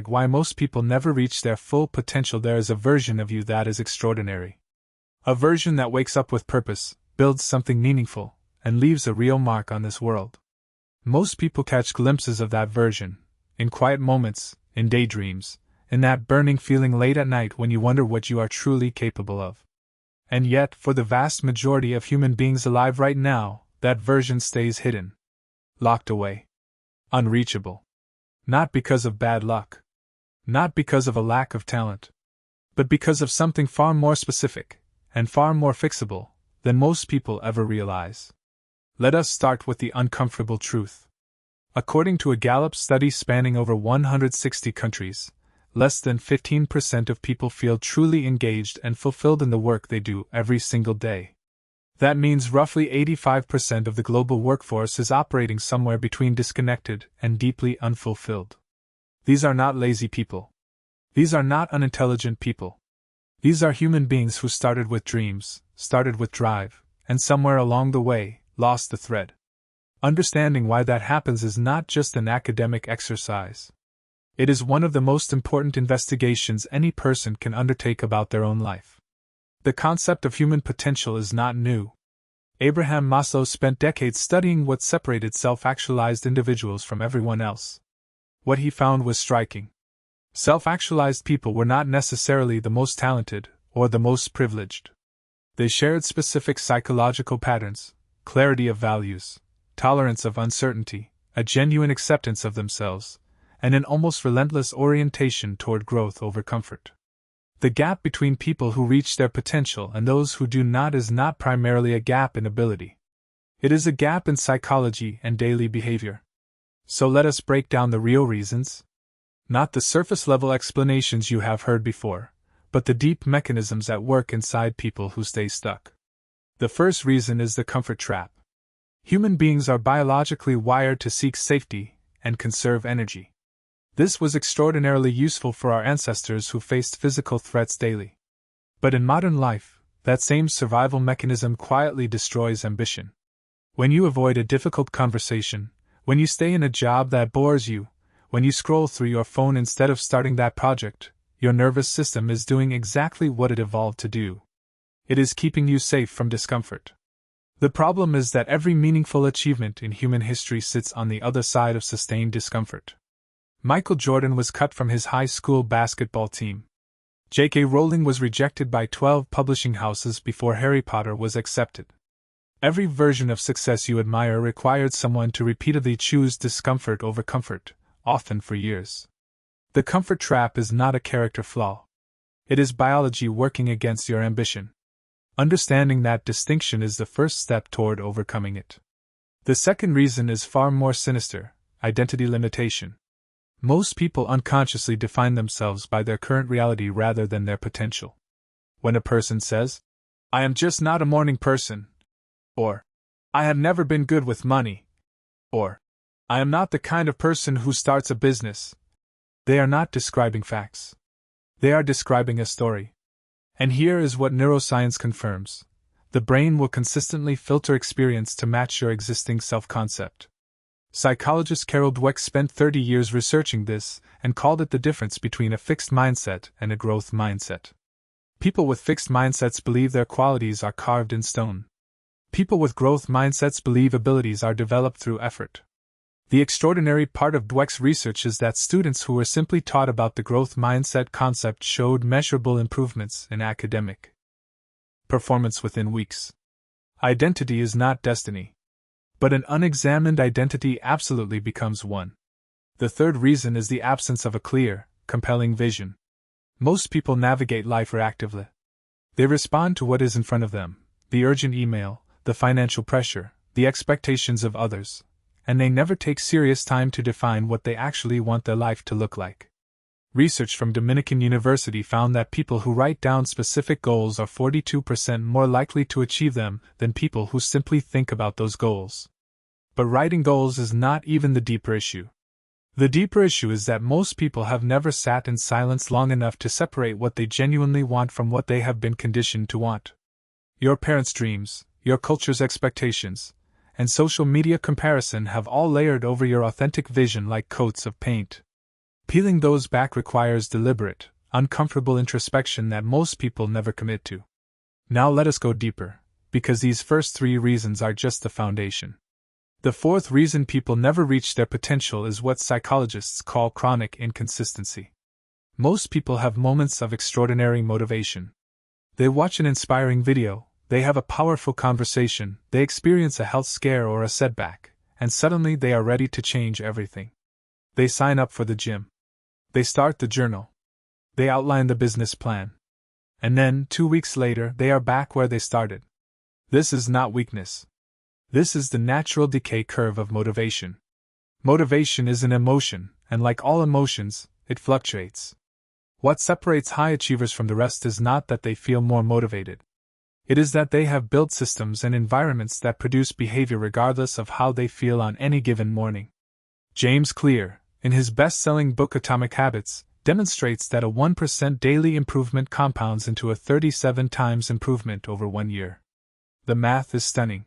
Why most people never reach their full potential. There is a version of you that is extraordinary. A version that wakes up with purpose, builds something meaningful, and leaves a real mark on this world. Most people catch glimpses of that version, in quiet moments, in daydreams, in that burning feeling late at night when you wonder what you are truly capable of. And yet, for the vast majority of human beings alive right now, that version stays hidden. Locked away. Unreachable. Not because of bad luck. Not because of a lack of talent. But because of something far more specific, and far more fixable, than most people ever realize. Let us start with the uncomfortable truth. According to a Gallup study spanning over 160 countries, less than 15% of people feel truly engaged and fulfilled in the work they do every single day. That means roughly 85% of the global workforce is operating somewhere between disconnected and deeply unfulfilled. These are not lazy people. These are not unintelligent people. These are human beings who started with dreams, started with drive, and somewhere along the way, lost the thread. Understanding why that happens is not just an academic exercise. It is one of the most important investigations any person can undertake about their own life. The concept of human potential is not new. Abraham Maslow spent decades studying what separated self-actualized individuals from everyone else. What he found was striking. Self-actualized people were not necessarily the most talented or the most privileged. They shared specific psychological patterns, clarity of values, tolerance of uncertainty, a genuine acceptance of themselves, and an almost relentless orientation toward growth over comfort. The gap between people who reach their potential and those who do not is not primarily a gap in ability. It is a gap in psychology and daily behavior. So let us break down the real reasons. Not the surface-level explanations you have heard before, but the deep mechanisms at work inside people who stay stuck. The first reason is the comfort trap. Human beings are biologically wired to seek safety and conserve energy. This was extraordinarily useful for our ancestors who faced physical threats daily. But in modern life, that same survival mechanism quietly destroys ambition. When you avoid a difficult conversation, when you stay in a job that bores you, when you scroll through your phone instead of starting that project, your nervous system is doing exactly what it evolved to do. It is keeping you safe from discomfort. The problem is that every meaningful achievement in human history sits on the other side of sustained discomfort. Michael Jordan was cut from his high school basketball team. J.K. Rowling was rejected by 12 publishing houses before Harry Potter was accepted. Every version of success you admire required someone to repeatedly choose discomfort over comfort, often for years. The comfort trap is not a character flaw. It is biology working against your ambition. Understanding that distinction is the first step toward overcoming it. The second reason is far more sinister: identity limitation. Most people unconsciously define themselves by their current reality rather than their potential. When a person says, "I am just not a morning person," or "I have never been good with money," or "I am not the kind of person who starts a business," they are not describing facts. They are describing a story. And here is what neuroscience confirms: the brain will consistently filter experience to match your existing self-concept. Psychologist Carol Dweck spent 30 years researching this and called it the difference between a fixed mindset and a growth mindset. People with fixed mindsets believe their qualities are carved in stone. People with growth mindsets believe abilities are developed through effort. The extraordinary part of Dweck's research is that students who were simply taught about the growth mindset concept showed measurable improvements in academic performance within weeks. Identity is not destiny. But an unexamined identity absolutely becomes one. The third reason is the absence of a clear, compelling vision. Most people navigate life reactively. They respond to what is in front of them: the urgent email, the financial pressure, the expectations of others, and they never take serious time to define what they actually want their life to look like. Research from Dominican University found that people who write down specific goals are 42% more likely to achieve them than people who simply think about those goals. But writing goals is not even the deeper issue. The deeper issue is that most people have never sat in silence long enough to separate what they genuinely want from what they have been conditioned to want. Your parents' dreams, your culture's expectations, and social media comparison have all layered over your authentic vision like coats of paint. Peeling those back requires deliberate, uncomfortable introspection that most people never commit to. Now let us go deeper, because these first 3 reasons are just the foundation. The 4th reason people never reach their potential is what psychologists call chronic inconsistency. Most people have moments of extraordinary motivation. They watch an inspiring video, they have a powerful conversation, they experience a health scare or a setback, and suddenly they are ready to change everything. They sign up for the gym. They start the journal. They outline the business plan. And then, 2 weeks later, they are back where they started. This is not weakness. This is the natural decay curve of motivation. Motivation is an emotion, and like all emotions, it fluctuates. What separates high achievers from the rest is not that they feel more motivated. It is that they have built systems and environments that produce behavior regardless of how they feel on any given morning. James Clear, in his best-selling book Atomic Habits, demonstrates that a 1% daily improvement compounds into a 37 times improvement over 1 year. The math is stunning.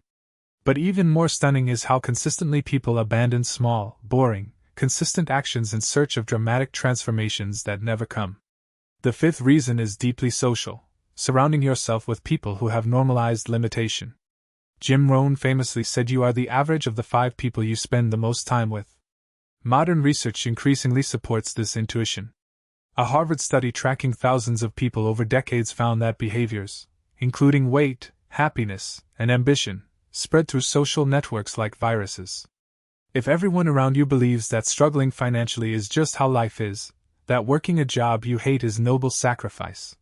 But even more stunning is how consistently people abandon small, boring, consistent actions in search of dramatic transformations that never come. The 5th reason is deeply social, surrounding yourself with people who have normalized limitation. Jim Rohn famously said you are the average of the 5 people you spend the most time with. Modern research increasingly supports this intuition. A Harvard study tracking thousands of people over decades found that behaviors, including weight, happiness, and ambition, spread through social networks like viruses. If everyone around you believes that struggling financially is just how life is, that working a job you hate is noble sacrifice,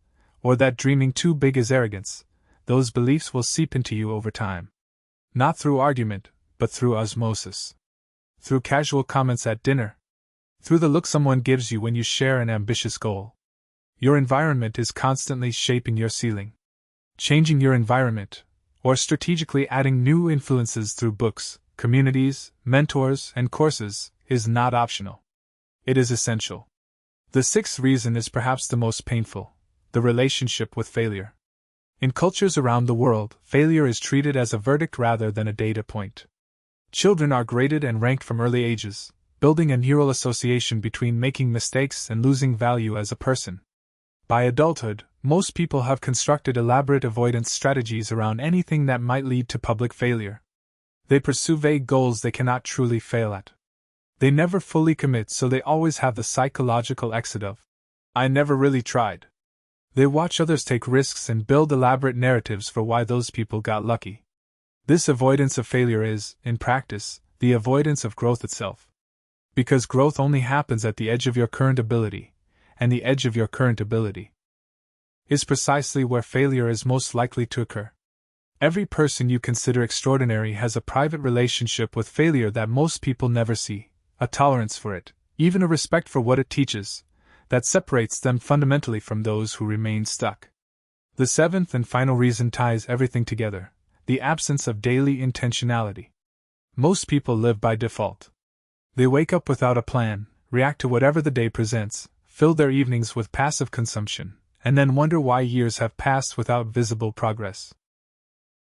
or that dreaming too big is arrogance, those beliefs will seep into you over time. Not through argument, but through osmosis. Through casual comments at dinner. Through the look someone gives you when you share an ambitious goal. Your environment is constantly shaping your ceiling. Changing your environment, or strategically adding new influences through books, communities, mentors, and courses, is not optional. It is essential. The 6th reason is perhaps the most painful: the relationship with failure. In cultures around the world, failure is treated as a verdict rather than a data point. Children are graded and ranked from early ages, building a neural association between making mistakes and losing value as a person. By adulthood, most people have constructed elaborate avoidance strategies around anything that might lead to public failure. They pursue vague goals they cannot truly fail at. They never fully commit, so they always have the psychological exit of, "I never really tried." They watch others take risks and build elaborate narratives for why those people got lucky. This avoidance of failure is, in practice, the avoidance of growth itself. Because growth only happens at the edge of your current ability, and the edge of your current ability is precisely where failure is most likely to occur. Every person you consider extraordinary has a private relationship with failure that most people never see, a tolerance for it, even a respect for what it teaches, that separates them fundamentally from those who remain stuck. The 7th and final reason ties everything together: the absence of daily intentionality. Most people live by default. They wake up without a plan, react to whatever the day presents, fill their evenings with passive consumption, and then wonder why years have passed without visible progress.